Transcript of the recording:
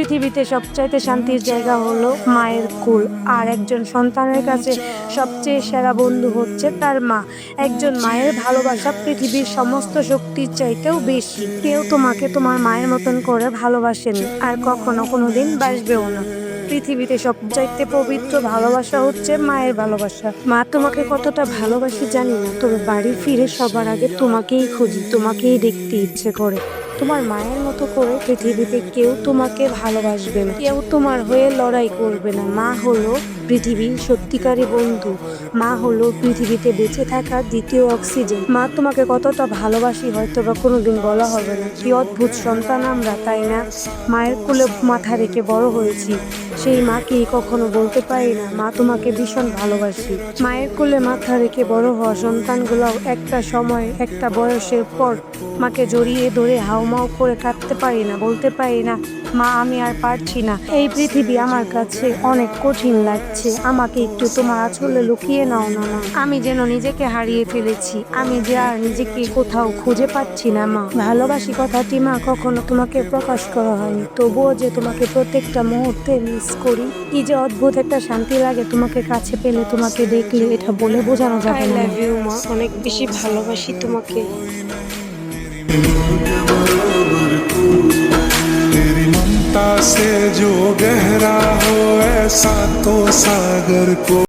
পৃথিবীতে সবচাইতে শান্তির জায়গা হলো মায়ের কোল। আর একজন সন্তানের কাছে সবচেয়ে সেরা বন্ধু হচ্ছে তার মা। একজন মায়ের ভালোবাসা পৃথিবীর সমস্ত শক্তির চাইতেও বেশি। কেউ তোমাকে তোমার মায়ের মতন করে ভালোবাসেনি, আর কখনো কোনোদিন বাসবেও না। পৃথিবীতে সবচাইতে পবিত্র ভালোবাসা হচ্ছে মায়ের ভালোবাসা। মা তোমাকে কতটা ভালোবাসি জানি না, তবে বাড়ি ফিরে সবার আগে তোমাকেই খুঁজি, তোমাকেই দেখতে ইচ্ছে করে। তোমার মায়ের মতো করে পৃথিবীতে কেউ তোমাকে ভালোবাসবে না, কেউ তোমার হয়ে লড়াই করবে না। মা হলো পৃথিবীর সত্যিকারী বন্ধু। মা হলো পৃথিবীতে বেঁচে থাকার দ্বিতীয় অক্সিজেন। মা তোমাকে কতটা ভালোবাসি হয়তো বা কোনোদিন বলা হবে না। কি অদ্ভুত সন্তান আমরা, তাই না? মায়ের কোলে মাথা রেখে বড় হয়েছি, সেই মাকে কখনো বলতে পারি না মা তোমাকে ভীষণ ভালোবাসি। মায়ের কোলে মাথা রেখে বড় হওয়া সন্তানগুলো একটা সময়, একটা বয়সের পর মাকে জড়িয়ে ধরে হাউমাউ করে কাঁদতে পারি না, বলতে পারি না মা আমি আর পারছি না, এই পৃথিবী আমার কাছে অনেক কঠিন লাগছে, আমাকে একটু তোমার আঁচলে লুকিয়ে নাও না মা। আমি যেন নিজেকে হারিয়ে ফেলেছি, আমি যে আর নিজেকে কোথাও খুঁজে পাচ্ছি না মা। ভালোবাসি কথাটি মা কখনো তোমাকে প্রকাশ করা হয়নি, তবুও যে তোমাকে প্রত্যেকটা মুহূর্তে মিস করি। কি যে অদ্ভুত একটা শান্তি লাগে তোমাকে কাছে পেলে, তোমাকে দেখলে, এটা বলে বোঝানো যাবে না। আই লাভ ইউ মা, অনেক বেশি ভালোবাসি তোমাকে। तेरी ममता से जो गहरा हो ऐसा तो सागर को